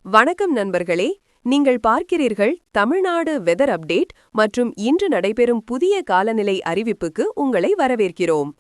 வணக்கம் நண்பர்களே, நீங்கள் பார்க்கிறீர்கள் தமிழ்நாடு வெதர் அப்டேட் மற்றும் இன்று நடைபெறும் புதிய காலநிலை அறிவிப்புக்கு உங்களை வரவேற்கிறோம்.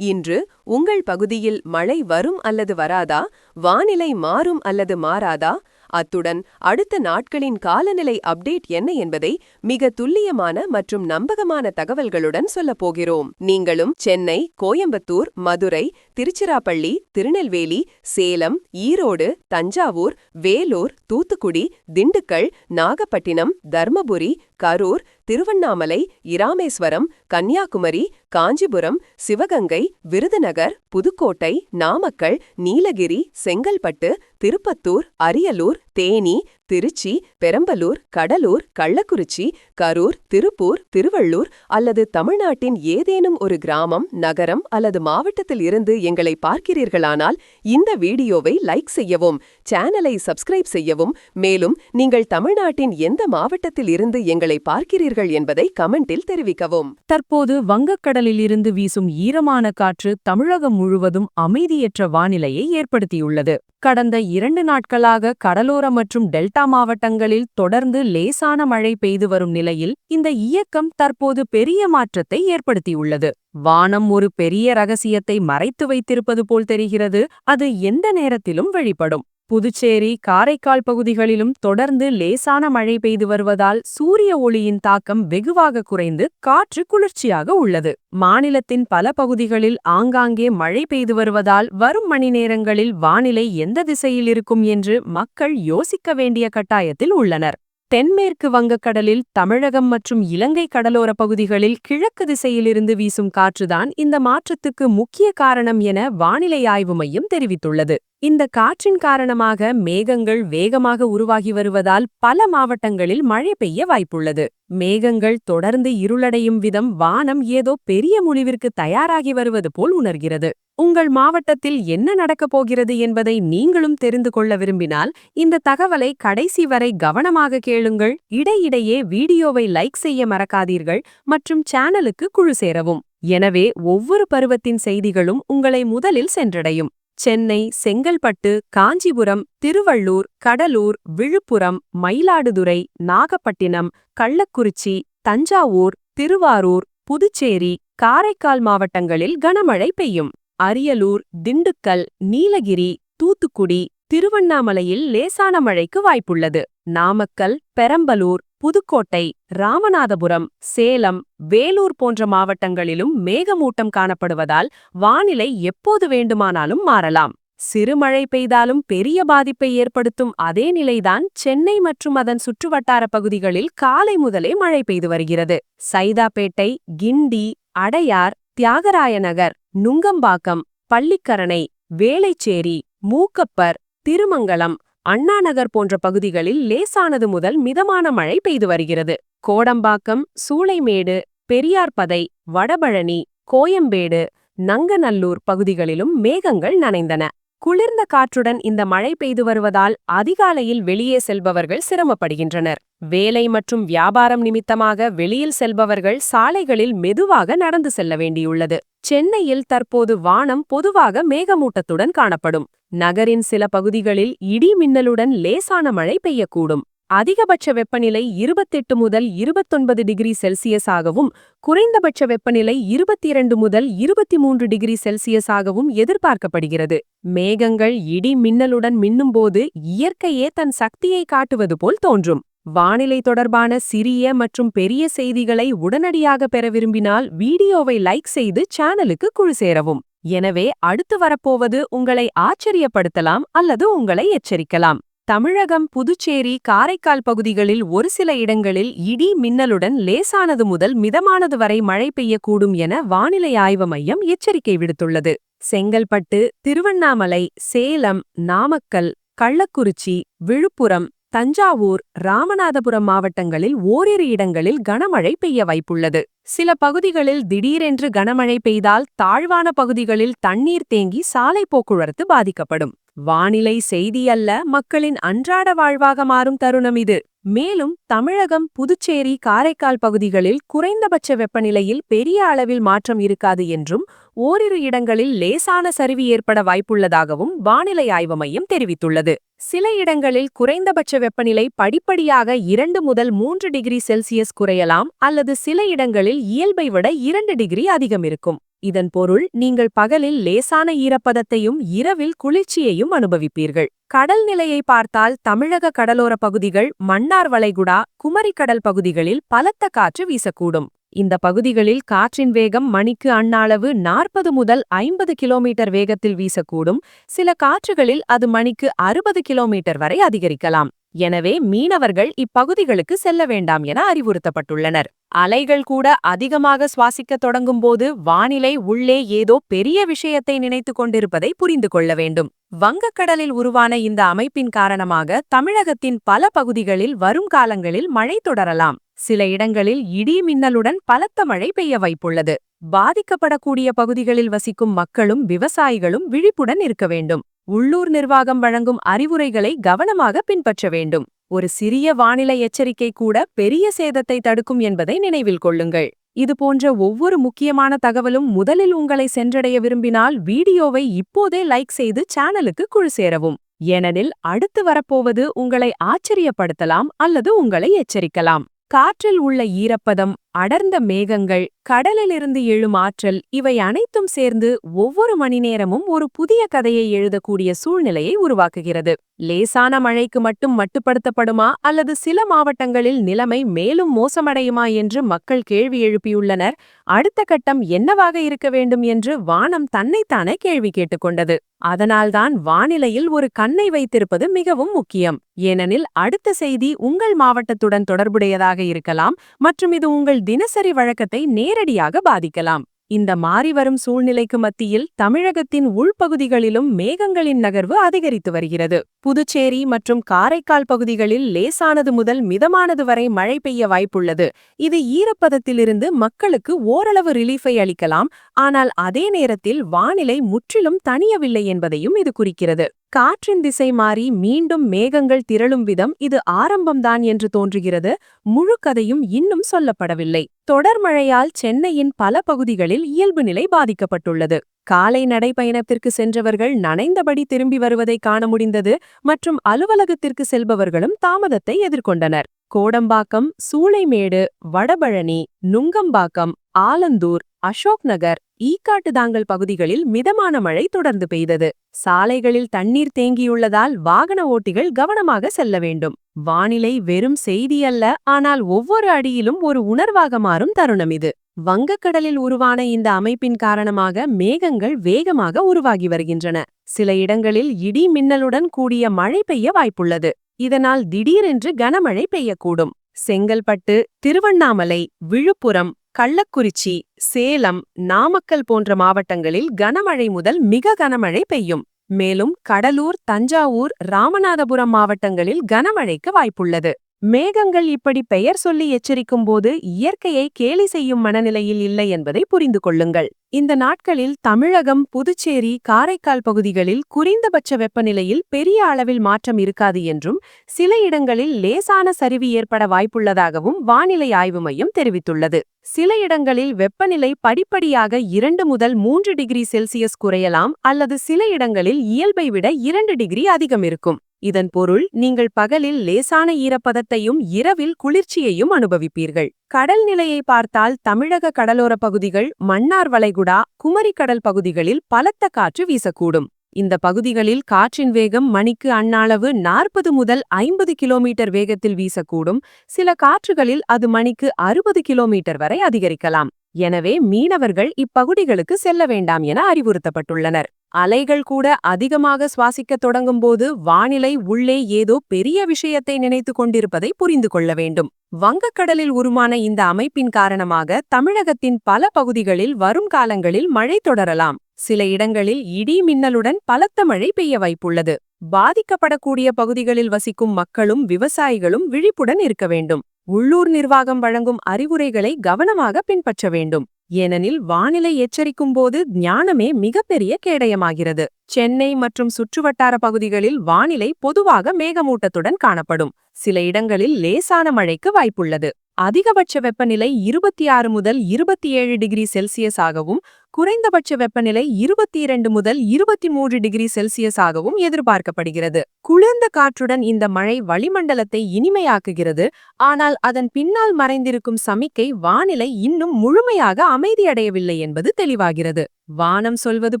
இன்று உங்கள் பகுதியில் மழை வரும் அல்லது வராதா, வானிலை மாறும் அல்லது மாறாதா, அத்துடன் அடுத்த நாட்களின் காலநிலை அப்டேட் என்ன என்பதை மிக துல்லியமான மற்றும் நம்பகமான தகவல்களுடன் சொல்லப் போகிறோம். நீங்களும் சென்னை, கோயம்புத்தூர், மதுரை, திருச்சிராப்பள்ளி, திருநெல்வேலி, சேலம், ஈரோடு, தஞ்சாவூர், வேலூர், தூத்துக்குடி, திண்டுக்கல், நாகப்பட்டினம், தர்மபுரி, கரூர், திருவண்ணாமலை, இராமேஸ்வரம், கன்னியாகுமரி, காஞ்சிபுரம், சிவகங்கை, விருதுநகர், புதுக்கோட்டை, நாமக்கல், நீலகிரி, செங்கல்பட்டு, திருப்பத்தூர், அரியலூர், தேனி, திருச்சி, பெரம்பலூர், கடலூர், கள்ளக்குறிச்சி, கரூர், திருப்பூர், திருவள்ளூர் அல்லது தமிழ்நாட்டின் ஏதேனும் ஒரு கிராமம், நகரம் அல்லது மாவட்டத்தில் இருந்து எங்களை பார்க்கிறீர்களானால் இந்த வீடியோவை லைக் செய்யவும், சேனலை சப்ஸ்கிரைப் செய்யவும், மேலும் நீங்கள் தமிழ்நாட்டின் எந்த மாவட்டத்தில் இருந்து எங்களை பார்க்கிறீர்கள் என்பதை கமெண்டில் தெரிவிக்கவும். தற்போது வங்கக்கடலில் இருந்து வீசும் ஈரமான காற்று தமிழகம் முழுவதும் அமைதியற்ற வானிலையை ஏற்படுத்தியுள்ளது. கடந்த 2 நாட்களாக கடலோர மற்றும் டெல்டா மாவட்டங்களில் தொடர்ந்து லேசான மழை பெய்து வரும் நிலையில் இந்த இயக்கம் தற்போது பெரிய மாற்றத்தை ஏற்படுத்தியுள்ளது. வானம் ஒரு பெரிய ரகசியத்தை மறைத்து வைத்திருப்பது போல் தெரிகிறது. அது எந்த நேரத்திலும் வெளிப்படும். புதுச்சேரி, காரைக்கால் பகுதிகளிலும் தொடர்ந்து லேசான மழை பெய்து வருவதால் சூரிய ஒளியின் தாக்கம் வெகுவாக குறைந்து காற்று குளிர்ச்சியாக உள்ளது. மாநிலத்தின் பல பகுதிகளில் ஆங்காங்கே மழை பெய்து வருவதால் வரும் மணி நேரங்களில் வானிலை எந்த திசையில் இருக்கும் என்று மக்கள் யோசிக்க வேண்டிய கட்டாயத்தில் உள்ளனர். தென்மேற்கு வங்கக்கடலில் தமிழகம் மற்றும் இலங்கை கடலோர பகுதிகளில் கிழக்கு திசையிலிருந்து வீசும் காற்றுதான் இந்த மாற்றத்துக்கு முக்கிய காரணம் என வானிலை ஆய்வு மையம் தெரிவித்துள்ளது. இந்த காற்றின் காரணமாக மேகங்கள் வேகமாக உருவாகி வருவதால் பல மாவட்டங்களில் மழை பெய்ய வாய்ப்புள்ளது. மேகங்கள் தொடர்ந்து இருளடையும் விதம் வானம் ஏதோ பெரிய முழிவிற்கு தயாராகி வருவது போல் உணர்கிறது. உங்கள் மாவட்டத்தில் என்ன நடக்கப் போகிறது என்பதை நீங்களும் தெரிந்து கொள்ள விரும்பினால் இந்த தகவலை கடைசி வரை கவனமாக கேளுங்கள். இடையிடையே வீடியோவை லைக் செய்ய மறக்காதீர்கள் மற்றும் சேனலுக்கு குழு சேரவும். எனவே ஒவ்வொரு பருவத்தின் செய்திகளும் உங்களை முதலில் சென்றடையும். சென்னை, செங்கல்பட்டு, காஞ்சிபுரம், திருவள்ளூர், கடலூர், விழுப்புரம், மயிலாடுதுறை, நாகப்பட்டினம், கள்ளக்குறிச்சி, தஞ்சாவூர், திருவாரூர், புதுச்சேரி, காரைக்கால் மாவட்டங்களில் கனமழை பெய்யும். அரியலூர், திண்டுக்கல், நீலகிரி, தூத்துக்குடி, திருவண்ணாமலையில் லேசான மழைக்கு வாய்ப்புள்ளது. நாமக்கல், பெரம்பலூர், புதுக்கோட்டை, ராமநாதபுரம், சேலம், வேலூர் போன்ற மாவட்டங்களிலும் மேகமூட்டம் காணப்படுவதால் வானிலை எப்போது வேண்டுமானாலும் மாறலாம். சிறு மழை பெய்தாலும் பெரிய பாதிப்பை ஏற்படுத்தும் அதே நிலைதான் சென்னை மற்றும் அதன் சுற்றுவட்டார பகுதிகளில் காலை முதலே மழை பெய்து வருகிறது. சைதாப்பேட்டை, கிண்டி, அடையார், தியாகராயநகர், நுங்கம்பாக்கம், பள்ளிக்கரணை, வேளைச்சேரி, மூக்கப்பர், திருமங்கலம், அண்ணாநகர் போன்ற பகுதிகளில் லேசானது முதல் மிதமான மழை பெய்து வருகிறது. கோடம்பாக்கம், சூளைமேடு, பெரியார்பதை, வடபழனி, கோயம்பேடு, நங்கநல்லூர் பகுதிகளிலும் மேகங்கள் நனைந்தன. குளிர்ந்த காற்றுடன் இந்த மழை பெய்து வருவதால் அதிகாலையில் வெளியே செல்பவர்கள் சிரமப்படுகின்றனர். வேலை மற்றும் வியாபாரம் நிமித்தமாக வெளியில் செல்பவர்கள் சாலைகளில் மெதுவாக நடந்து செல்ல வேண்டியுள்ளது. சென்னையில் தற்போது வானம் பொதுவாக மேகமூட்டத்துடன் காணப்படும். நகரின் சில பகுதிகளில் இடி மின்னலுடன் லேசான மழை பெய்யக்கூடும். அதிகபட்ச வெப்பநிலை 28 முதல் 29 டிகிரி செல்சியஸாகவும் குறைந்தபட்ச வெப்பநிலை 22 முதல் 23 டிகிரி செல்சியஸாகவும் எதிர்பார்க்கப்படுகிறது. மேகங்கள் இடி மின்னலுடன் மின்னும்போது இயற்கையே தன் சக்தியை காட்டுவது போல் தோன்றும். வானிலை தொடர்பான சிறிய மற்றும் பெரிய செய்திகளை உடனடியாக பெற விரும்பினால் வீடியோவை லைக் செய்து சேனலுக்கு குழு சேரவும். எனவே அடுத்து வரப்போவது உங்களை ஆச்சரியப்படுத்தலாம் அல்லது உங்களை எச்சரிக்கலாம். தமிழகம், புதுச்சேரி, காரைக்கால் பகுதிகளில் ஒரு சில இடங்களில் இடி மின்னலுடன் லேசானது முதல் மிதமானது வரை மழை பெய்யக்கூடும் என வானிலை ஆய்வு மையம் எச்சரிக்கை விடுத்துள்ளது. செங்கல்பட்டு, திருவண்ணாமலை, சேலம், நாமக்கல், கள்ளக்குறிச்சி, விழுப்புரம், தஞ்சாவூர், ராமநாதபுரம் மாவட்டங்களில் ஓரிரு இடங்களில் கனமழை பெய்ய வாய்ப்புள்ளது. சில பகுதிகளில் திடீரென்று கனமழை பெய்தால் தாழ்வான பகுதிகளில் தண்ணீர் தேங்கி சாலை போக்குவரத்து பாதிக்கப்படும். வானிலை செய்தி அல்ல, மக்களின் அன்றாட வாழ்வாக மாறும் தருணம் இது. மேலும் தமிழகம், புதுச்சேரி, காரைக்கால் பகுதிகளில் குறைந்தபட்ச வெப்பநிலையில் பெரிய அளவில் மாற்றம் இருக்காது என்றும் ஓரிரு இடங்களில் லேசான சரிவு ஏற்பட வாய்ப்புள்ளதாகவும் வானிலை ஆய்வு மையம் தெரிவித்துள்ளது. சில இடங்களில் குறைந்தபட்ச வெப்பநிலை படிப்படியாக 2 முதல் 3 டிகிரி செல்சியஸ் குறையலாம் அல்லது சில இடங்களில் இயல்பை விட 2 டிகிரி அதிகம் இருக்கும். இதன் பொருள் நீங்கள் பகலில் லேசான ஈரப்பதத்தையும் இரவில் குளிர்ச்சியையும் அனுபவிப்பீர்கள். கடல் நிலையை பார்த்தால் தமிழக கடலோர பகுதிகள், மன்னார் வளைகுடா, குமரிக்கடல் பகுதிகளில் பலத்த காற்று வீசக்கூடும். இந்த பகுதிகளில் காற்றின் வேகம் மணிக்கு அண்ணளவு 40 முதல் 50 கிலோமீட்டர் வேகத்தில் வீசக்கூடும். சில காற்றுகளில் அது மணிக்கு 60 கிலோமீட்டர் வரை அதிகரிக்கலாம். எனவே மீனவர்கள் இப்பகுதிகளுக்கு செல்ல வேண்டாம் என அறிவுறுத்தப்பட்டுள்ளனர். அலைகள் கூட அதிகமாக சுவாசிக்கத் தொடங்கும்போது வானிலை உள்ளே ஏதோ பெரிய விஷயத்தை நினைத்துக் கொண்டிருப்பதை புரிந்து கொள்ள வேண்டும். வங்கக்கடலில் உருவான இந்த அமைப்பின் காரணமாக தமிழகத்தின் பல பகுதிகளில் வரும் காலங்களில் மழை தொடரலாம். சில இடங்களில் இடி மின்னலுடன் பலத்த மழை பெய்ய வாய்ப்புள்ளது. பாதிக்கப்படக்கூடிய பகுதிகளில் வசிக்கும் மக்களும் விவசாயிகளும் விழிப்புடன் இருக்க வேண்டும். உள்ளூர் நிர்வாகம் வழங்கும் அறிவுரைகளை கவனமாக பின்பற்ற வேண்டும். ஒரு சிறிய வானிலை எச்சரிக்கை கூட பெரிய சேதத்தை தடுக்கும் என்பதை நினைவில் கொள்ளுங்கள். இதுபோன்ற ஒவ்வொரு முக்கியமான தகவலும் முதலில் உங்களை சென்றடைய விரும்பினால் வீடியோவை இப்போதே லைக் செய்து சேனலுக்கு குழு சேரவும். ஏனெனில் அடுத்து வரப்போவது உங்களை ஆச்சரியப்படுத்தலாம் அல்லது உங்களை எச்சரிக்கலாம். காற்றில் உள்ள ஈரப்பதம், அடர்ந்த மேகங்கள், கடலிலிருந்து எழும் ஆற்றல் இவை அனைத்தும் சேர்ந்து ஒவ்வொரு மணி நேரமும் ஒரு புதிய கதையை எழுதக்கூடிய சூழ்நிலையை உருவாக்குகிறது. லேசான மழைக்கு மட்டும் மட்டுப்படுத்தப்படுமா அல்லது சில மாவட்டங்களில் நிலைமை மேலும் மோசமடையுமா என்று மக்கள் கேள்வி எழுப்பியுள்ளனர். அடுத்த கட்டம் என்னவாக இருக்க வேண்டும் என்று வானம் தன்னைத்தானே கேள்வி கேட்டுக்கொண்டது. அதனால்தான் வானிலையில் ஒரு கண்ணை வைத்திருப்பது மிகவும் முக்கியம். ஏனெனில் அடுத்த செய்தி உங்கள் மாவட்டத்துடன் தொடர்புடையதாக இருக்கலாம் மற்றும் இது உங்கள் தினசரி வழக்கத்தை நேரடியாக பாதிக்கலாம். இந்த மாறிவரும் சூழ்நிலைக்கு மத்தியில் தமிழகத்தின் உள்பகுதிகளிலும் மேகங்களின் நகர்வு அதிகரித்து வருகிறது. புதுச்சேரி மற்றும் காரைக்கால் பகுதிகளில் லேசானது முதல் மிதமானது வரை மழை பெய்ய வாய்ப்புள்ளது. இது ஈரப்பதத்திலிருந்து மக்களுக்கு ஓரளவு ரிலீஃபை அளிக்கலாம். ஆனால் அதே நேரத்தில் வானிலை முற்றிலும் தணியவில்லை என்பதையும் இது குறிக்கிறது. காற்றின் திசை மாறி மீண்டும் மேகங்கள் திரளும் விதம் இது ஆரம்பம்தான் என்று தோன்றுகிறது. முழு கதையும் இன்னும் சொல்லப்படவில்லை. தொடர் மழையால் சென்னையின் பல பகுதிகளில் இயல்பு நிலை பாதிக்கப்பட்டுள்ளது. காலை நடைபயணத்திற்கு சென்றவர்கள் நனைந்தபடி திரும்பி வருவதை காண முடிந்தது மற்றும் அலுவலகத்திற்கு செல்பவர்களும் தாமதத்தை எதிர்கொண்டனர். கோடம்பாக்கம், சூளைமேடு, வடபழனி, நுங்கம்பாக்கம், ஆலந்தூர், அசோக் நகர், ஈக்காட்டுதாங்கல் பகுதிகளில் மிதமான மழை தொடர்ந்து பெய்தது. சாலைகளில் தண்ணீர் தேங்கியுள்ளதால் வாகன ஓட்டிகள் கவனமாக செல்ல வேண்டும். வானிலை வெறும் செய்தி அல்ல, ஆனால் ஒவ்வொரு அடியிலும் ஒரு உணர்வாக மாறும் தருணம் இது. வங்கக்கடலில் உருவான இந்த அமைப்பின் காரணமாக மேகங்கள் வேகமாக உருவாகி வருகின்றன. சில இடங்களில் இடி மின்னலுடன் கூடிய மழை பெய்ய வாய்ப்புள்ளது. இதனால் திடீரென்று கனமழை பெய்யக்கூடும். செங்கல்பட்டு, திருவண்ணாமலை, விழுப்புரம், கள்ளக்குறிச்சி, சேலம், நாமக்கல் போன்ற மாவட்டங்களில் கனமழை முதல் மிக கனமழை பெய்யும். மேலும் கடலூர், தஞ்சாவூர், ராமநாதபுரம் மாவட்டங்களில் கனமழைக்கு வாய்ப்புள்ளது. மேகங்கள் இப்படி பெயர் சொல்லி எச்சரிக்கும் போது இயற்கையை கேலி செய்யும் மனநிலையில் இல்லை என்பதை புரிந்து கொள்ளுங்கள். இந்த நாட்களில் தமிழகம், புதுச்சேரி, காரைக்கால் பகுதிகளில் குறைந்தபட்ச வெப்பநிலையில் பெரிய அளவில் மாற்றம் இருக்காது என்றும் சில இடங்களில் லேசான சரிவு ஏற்பட வாய்ப்புள்ளதாகவும் வானிலை ஆய்வு மையம் தெரிவித்துள்ளது. சில இடங்களில் வெப்பநிலை படிப்படியாக 2 முதல் 3 டிகிரி செல்சியஸ் குறையலாம் அல்லது சில இடங்களில் இயல்பை விட 2 டிகிரி அதிகம் இருக்கும். இதன் பொருள் நீங்கள் பகலில் லேசான ஈரப்பதத்தையும் இரவில் குளிர்ச்சியையும் அனுபவிப்பீர்கள். கடல் நிலையை பார்த்தால் தமிழக கடலோர பகுதிகள், மன்னார் வளைகுடா, குமரிக்கடல் பகுதிகளில் பலத்த காற்று வீசக்கூடும். இந்த பகுதிகளில் காற்றின் வேகம் மணிக்கு அண்ணளவு 40 முதல் 50 கிலோமீட்டர் வேகத்தில் வீசக்கூடும். சில காற்றுகளில் அது மணிக்கு 60 கிலோமீட்டர் வரை அதிகரிக்கலாம். எனவே மீனவர்கள் இப்பகுதிகளுக்கு செல்ல வேண்டாம் என அறிவுறுத்தப்பட்டுள்ளனர். அலைகள் கூட அதிகமாக சுவாசிக்கத் தொடங்கும்போது வானிலை உள்ளே ஏதோ பெரிய விஷயத்தை நினைத்துக் கொண்டிருப்பதை புரிந்து கொள்ள வேண்டும். வங்கக்கடலில் உருவான இந்த அமைப்பின் காரணமாக தமிழகத்தின் பல பகுதிகளில் வரும் காலங்களில் மழை தொடரலாம். சில இடங்களில் இடி மின்னலுடன் பலத்த மழை பெய்ய வாய்ப்புள்ளது. பாதிக்கப்படக்கூடிய பகுதிகளில் வசிக்கும் மக்களும் விவசாயிகளும் விழிப்புடன் இருக்க வேண்டும். உள்ளூர் நிர்வாகம் வழங்கும் அறிவுரைகளை கவனமாக பின்பற்ற வேண்டும். ஏனெனில் வானிலை எச்சரிக்கும் போது ஞானமே மிகப்பெரிய கேடயமாகிறது. சென்னை மற்றும் சுற்றுவட்டார பகுதிகளில் வானிலை பொதுவாக மேகமூட்டத்துடன் காணப்படும். சில இடங்களில் லேசான மழைக்கு வாய்ப்புள்ளது. அதிகபட்ச வெப்பநிலை 26 முதல் 27 டிகிரி செல்சியஸ் ஆகவும் குறைந்தபட்ச வெப்பநிலை 22 முதல் 23 டிகிரி செல்சியஸ் ஆகவும் எதிர்பார்க்கப்படுகிறது. குளிர்ந்த காற்றுடன் இந்த மழை வளிமண்டலத்தை இனிமையாக்குகிறது. ஆனால் அதன் பின்னால் மறைந்திருக்கும் சமிக்கை வானிலை இன்னும் முழுமையாக அமைதியடையவில்லை என்பது தெளிவாகிறது. வானம் சொல்வது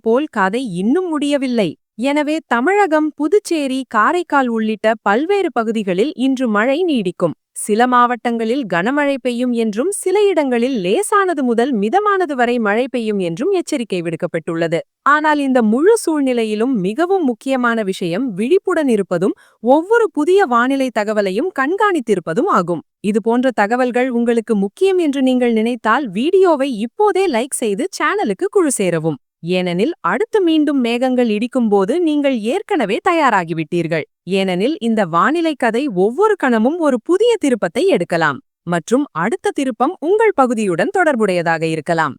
போல் கதை இன்னும் முடியவில்லை. எனவே தமிழகம், புதுச்சேரி, காரைக்கால் உள்ளிட்ட பல்வேறு பகுதிகளில் இன்று மழை நீடிக்கும். சில மாவட்டங்களில் கனமழை பெய்யும் என்றும் சில இடங்களில் லேசானது முதல் மிதமானது வரை மழை பெய்யும் என்றும் எச்சரிக்கை விடுக்கப்பட்டுள்ளது. ஆனால் இந்த முழு சூழ்நிலையிலும் மிகவும் முக்கியமான விஷயம் விழிப்புடன் இருப்பதும் ஒவ்வொரு புதிய வானிலை தகவலையும் கண்காணித்திருப்பதும் ஆகும். இதுபோன்ற தகவல்கள் உங்களுக்கு முக்கியம் என்று நீங்கள் நினைத்தால் வீடியோவை இப்போதே லைக் செய்து சேனலுக்கு குழு சேரவும். ஏனெனில் அடுத்து மீண்டும் மேகங்கள் இடிக்கும்போது நீங்கள் ஏற்கனவே தயாராகிவிட்டீர்கள். ஏனெனில் இந்த வானிலை கதை ஒவ்வொரு கணமும் ஒரு புதிய திருப்பத்தை எடுக்கலாம். மற்றும் அடுத்த திருப்பம் உங்கள் பகுதியுடன் தொடர்புடையதாக இருக்கலாம்.